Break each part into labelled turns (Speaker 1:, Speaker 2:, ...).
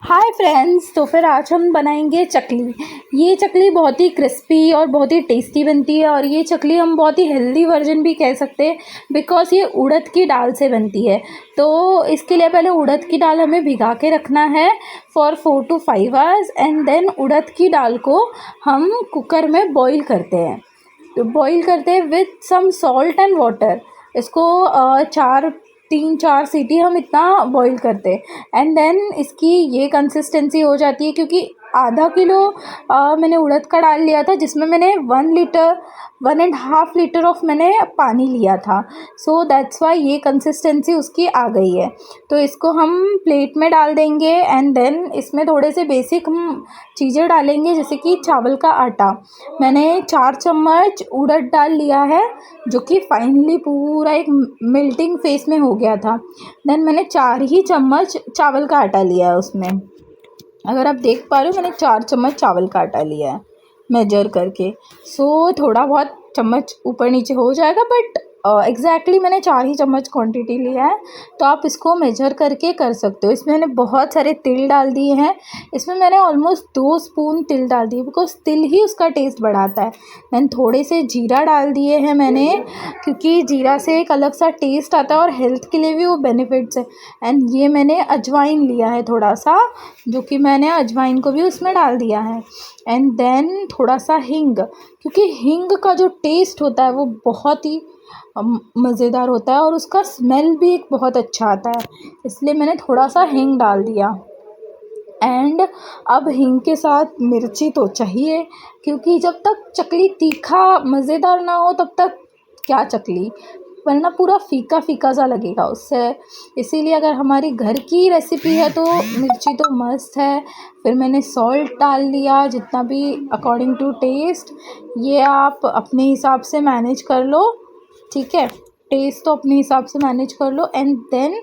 Speaker 1: Hi friends, तो फिर आज हम बनाएंगे चकली। ये चकली बहुत ही क्रिस्पी और बहुत ही टेस्टी बनती है और ये चकली हम बहुत ही हेल्दी वर्जन भी कह सकते हैं बिकॉज़ ये उड़द की दाल से बनती है। तो इसके लिए पहले उड़द की दाल हमें भिगा के रखना है for 4 to 5 hours and then उड़द की दाल को हम कुकर में बॉईल करते हैं। तो बॉईल करते हैं with some salt and water. इसको 3-4 सीटी हम इतना बॉईल करते हैं एंड देन इसकी ये कंसिस्टेंसी हो जाती है, क्योंकि आधा किलो मैंने उड़द का डाल लिया था जिसमें मैंने 1.5 लीटर ऑफ मैंने पानी लिया था। सो दैट्स वाई ये कंसिस्टेंसी उसकी आ गई है। तो इसको हम प्लेट में डाल देंगे एंड देन इसमें थोड़े से बेसिक हम चीज़ें डालेंगे, जैसे कि चावल का आटा। मैंने 4 चम्मच उड़द डाल लिया है जो कि फाइनली पूरा एक मेल्टिंग फेस में हो गया था। देन मैंने 4 ही चम्मच चावल का आटा लिया है उसमें। अगर आप देख पा रहे हो, मैंने 4 चम्मच चावल का आटा लिया है मेजर करके। सो थोड़ा बहुत चम्मच ऊपर नीचे हो जाएगा, बट एग्जैक्टली मैंने 4 ही चम्मच क्वांटिटी लिया है। तो आप इसको मेजर करके कर सकते हो। इसमें मैंने बहुत सारे तिल डाल दिए हैं। इसमें मैंने ऑलमोस्ट 2 स्पून तिल डाल दिए बिकॉज तिल ही उसका टेस्ट बढ़ाता है। देन थोड़े से जीरा डाल दिए हैं मैंने, क्योंकि जीरा से एक अलग सा टेस्ट आता है और हेल्थ के लिए भी वो बेनिफिट्स है। एंड ये मैंने अजवाइन लिया है थोड़ा सा, जो कि मैंने अजवाइन को भी उसमें डाल दिया है। एंड देन थोड़ा सा हींग, क्योंकि हींग का जो टेस्ट होता है वो बहुत ही मज़ेदार होता है और उसका स्मेल भी एक बहुत अच्छा आता है, इसलिए मैंने थोड़ा सा हींग डाल दिया। एंड अब हींग के साथ मिर्ची तो चाहिए, क्योंकि जब तक चकली तीखा मज़ेदार ना हो तब तक क्या चकली, वरना पूरा फीका फीका सा लगेगा उससे। इसीलिए अगर हमारी घर की रेसिपी है तो मिर्ची तो मस्त है। फिर मैंने सॉल्ट डाल लिया जितना भी अकॉर्डिंग टू टेस्ट। ये आप अपने हिसाब से मैनेज कर लो, ठीक है। टेस्ट तो अपने हिसाब से मैनेज कर लो। एंड देन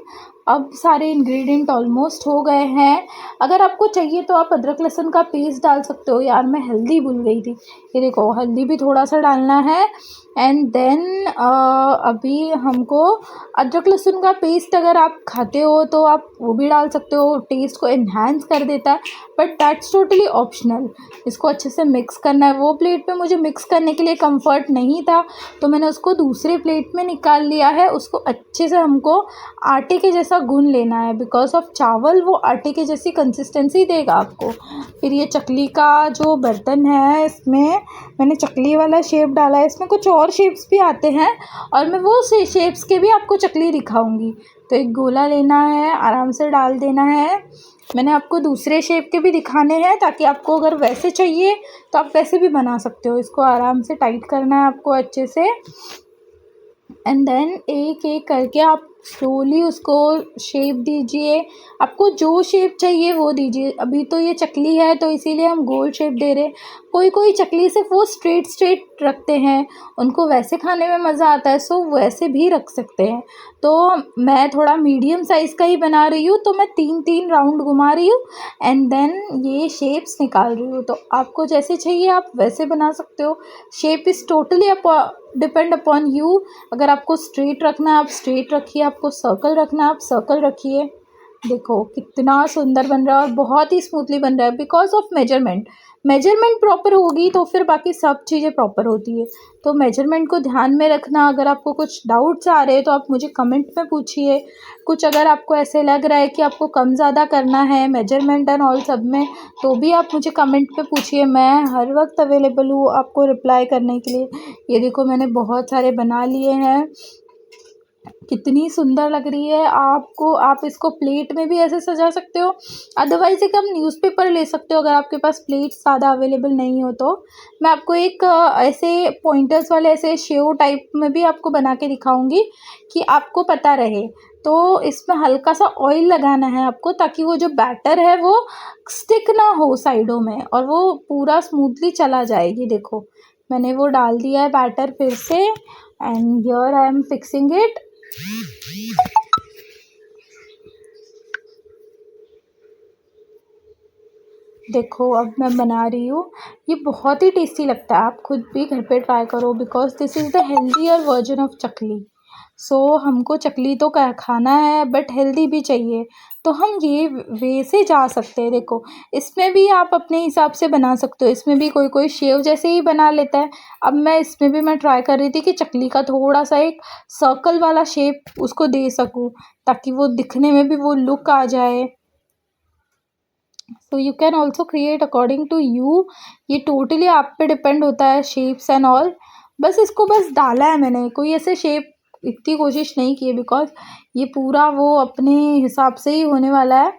Speaker 1: अब सारे इंग्रेडिएंट ऑलमोस्ट हो गए हैं। अगर आपको चाहिए तो आप अदरक लहसुन का पेस्ट डाल सकते हो। यार मैं हल्दी भूल गई थी, ये देखो हल्दी भी थोड़ा सा डालना है। एंड देन अभी हमको अदरक लहसुन का पेस्ट अगर आप खाते हो तो आप वो भी डाल सकते हो, टेस्ट को एनहांस कर देता है, बट दैट्स टोटली ऑप्शनल। इसको अच्छे से मिक्स करना है। वो प्लेट पे मुझे मिक्स करने के लिए कंफर्ट नहीं था तो मैंने उसको दूसरे प्लेट में निकाल लिया है। उसको अच्छे से हमको आटे के जैसा गूंद लेना है, बिकॉज ऑफ चावल वो आटे के जैसी कंसिस्टेंसी देगा आपको। फिर ये चकली का जो बर्तन है, इसमें मैंने चकली वाला शेप डाला है। इसमें कुछ और शेप्स भी आते हैं और मैं वो शेप्स के भी आपको चकली दिखाऊंगी। तो एक गोला लेना है, आराम से डाल देना है। मैंने आपको दूसरे शेप के भी दिखाने हैं ताकि आपको अगर वैसे चाहिए तो आप वैसे भी बना सकते हो। इसको आराम से टाइट करना है आपको अच्छे से। एंड देन एक एक करके आप स्लोली उसको शेप दीजिए। आपको जो शेप चाहिए वो दीजिए। अभी तो ये चकली है तो इसीलिए हम गोल शेप दे रहे हैं। कोई कोई चकली सिर्फ वो स्ट्रेट रखते हैं, उनको वैसे खाने में मज़ा आता है, सो वैसे भी रख सकते हैं। तो मैं थोड़ा मीडियम साइज़ का ही बना रही हूँ, तो मैं 3-3 राउंड घुमा रही हूँ एंड देन ये शेप्स निकाल रही हूँ। तो आपको जैसे चाहिए आप वैसे बना सकते हो। Shape is totally depend upon you. अगर आपको स्ट्रेट रखना है आप स्ट्रेट रखिए, आपको सर्कल रखना है आप सर्कल रखिए। देखो कितना सुंदर बन रहा है और बहुत ही स्मूथली बन रहा है बिकॉज ऑफ मेजरमेंट प्रॉपर होगी तो फिर बाकी सब चीज़ें प्रॉपर होती है। तो मेजरमेंट को ध्यान में रखना। अगर आपको कुछ डाउट्स आ रहे हैं तो आप मुझे कमेंट में पूछिए। कुछ अगर आपको ऐसे लग रहा है कि आपको कम ज़्यादा करना है मेजरमेंट एंड ऑल सब में, तो भी आप मुझे कमेंट में पूछिए। मैं हर वक्त अवेलेबल हूँ आपको रिप्लाई करने के लिए। ये देखो मैंने बहुत सारे बना लिए हैं, कितनी सुंदर लग रही है आपको। आप इसको प्लेट में भी ऐसे सजा सकते हो, अदरवाइज़ एक आप न्यूज़पेपर ले सकते हो अगर आपके पास प्लेट ज़्यादा अवेलेबल नहीं हो तो। मैं आपको एक ऐसे पॉइंटर्स वाले ऐसे शेव टाइप में भी आपको बना के दिखाऊंगी कि आपको पता रहे। तो इसमें हल्का सा ऑयल लगाना है आपको ताकि वो जो बैटर है वो स्टिक ना हो साइडों में और वो पूरा स्मूथली चला जाए। ये देखो मैंने वो डाल दिया है बैटर फिर से and here I am fixing it. देखो अब मैं बना रही हूँ, ये बहुत ही टेस्टी लगता है। आप खुद भी घर पे ट्राई करो because this is the healthier version of chakli. So हमको चकली तो खाना है बट हेल्दी भी चाहिए, तो हम ये वे से जा सकते हैं। देखो, इसमें भी आप अपने हिसाब से बना सकते हो, इसमें भी कोई कोई शेव जैसे ही बना लेता है। अब इसमें भी मैं ट्राई कर रही थी कि चकली का थोड़ा सा एक सर्कल वाला शेप उसको दे सकूँ, ताकि वो दिखने में भी वो लुक आ जाए। So you can also create according to you, ये टोटली आप पे डिपेंड होता है, शेप्स एंड ऑल। बस इसको बस डाला है मैंने, कोई ऐसे शेप इतनी कोशिश नहीं की है, बिकॉज ये पूरा वो अपने हिसाब से ही होने वाला है।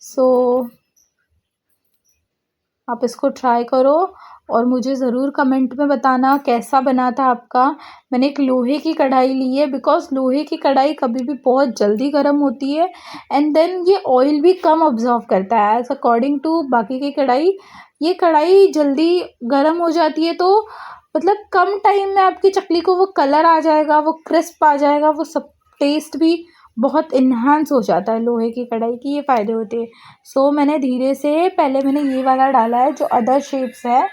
Speaker 1: सो आप इसको ट्राई करो और मुझे ज़रूर कमेंट में बताना कैसा बना था आपका। मैंने एक लोहे की कढ़ाई ली है, बिकॉज़ लोहे की कढ़ाई कभी भी बहुत जल्दी गर्म होती है, एंड देन ये ऑयल भी कम ऑब्ज़र्व करता है एज़ अकॉर्डिंग टू बाकी की कढ़ाई। ये कढ़ाई जल्दी गर्म हो जाती है, तो मतलब कम टाइम में आपकी चकली को वो कलर आ जाएगा, वो क्रिस्प आ जाएगा, वो सब टेस्ट भी बहुत इन्हांस हो जाता है। लोहे की कढ़ाई की ये फ़ायदे होते हैं। सो मैंने धीरे से पहले मैंने ये वाला डाला है, जो अदर शेप्स है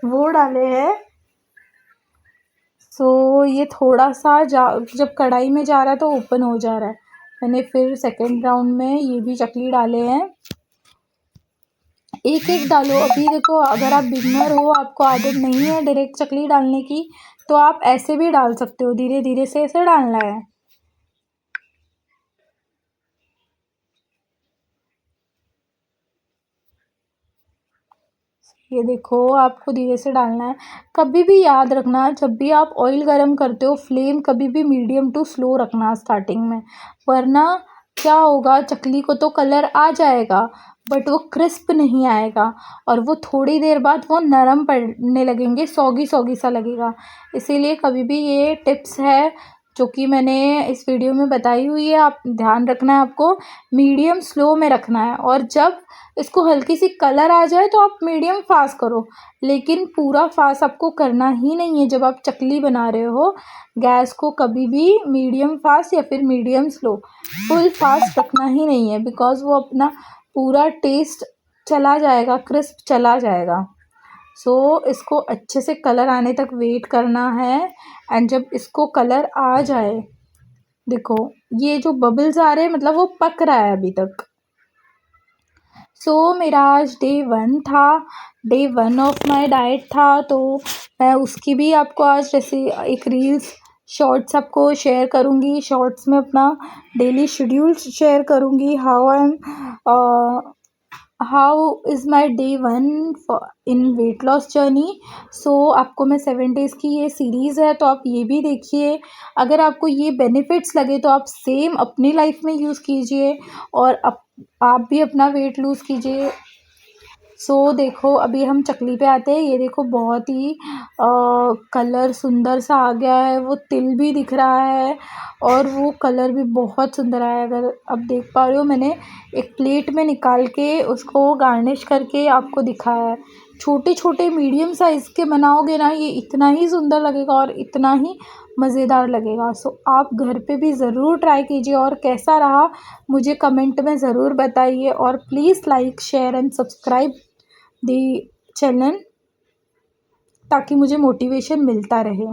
Speaker 1: वो डाले हैं। सो ये थोड़ा सा जब कढ़ाई में जा रहा है तो ओपन हो जा रहा है। मैंने फिर सेकेंड राउंड में ये भी चकली डाले हैं। एक एक डालो। अभी देखो, अगर आप बिगनर हो, आपको आदत नहीं है डायरेक्ट चकली डालने की, तो आप ऐसे भी डाल सकते हो, धीरे धीरे से ऐसे डालना है। ये देखो, आपको धीरे से डालना है। कभी भी याद रखना, जब भी आप ऑयल गरम करते हो, फ्लेम कभी भी मीडियम टू स्लो रखना स्टार्टिंग में, वरना क्या होगा, चकली को तो कलर आ जाएगा बट वो क्रिस्प नहीं आएगा, और वो थोड़ी देर बाद वो नरम पड़ने लगेंगे, सौगी सौगी सा लगेगा। इसीलिए कभी भी ये टिप्स है जो कि मैंने इस वीडियो में बताई हुई है, आप ध्यान रखना है, आपको मीडियम स्लो में रखना है। और जब इसको हल्की सी कलर आ जाए तो आप मीडियम फास्ट करो, लेकिन पूरा फास्ट आपको करना ही नहीं है। जब आप चकली बना रहे हो, गैस को कभी भी मीडियम फास्ट या फिर मीडियम स्लो, फुल फास्ट रखना ही नहीं है, बिकॉज़ वो अपना पूरा टेस्ट चला जाएगा, क्रिस्प चला जाएगा। सो इसको अच्छे से कलर आने तक वेट करना है, एंड जब इसको कलर आ जाए, देखो ये जो बबल्स आ रहे हैं, मतलब वो पक रहा है अभी तक। सो मेरा आज day one of my diet था, तो मैं उसकी भी आपको आज जैसे एक रील्स शॉर्ट्स आपको शेयर करूँगी। शॉर्ट्स में अपना डेली शेड्यूल शेयर करूँगी, how is my day one in weight loss journey. So आपको मैं 7 डेज़ की ये सीरीज़ है, तो आप ये भी देखिए। अगर आपको ये बेनिफिट्स लगे तो आप सेम अपनी लाइफ में यूज़ कीजिए, और आप भी अपना वेट लूज़ कीजिए। सो देखो, अभी हम चकली पे आते हैं। ये देखो, बहुत ही कलर सुंदर सा आ गया है, वो तिल भी दिख रहा है, और वो कलर भी बहुत सुंदर आया है। अगर आप देख पा रहे हो, मैंने एक प्लेट में निकाल के उसको गार्निश करके आपको दिखाया है। छोटे छोटे मीडियम साइज़ के बनाओगे ना, ये इतना ही सुंदर लगेगा और इतना ही मज़ेदार लगेगा। सो आप घर पे भी ज़रूर ट्राई कीजिए, और कैसा रहा मुझे कमेंट में ज़रूर बताइए, और please like share and subscribe the channel, ताकि मुझे मोटिवेशन मिलता रहे।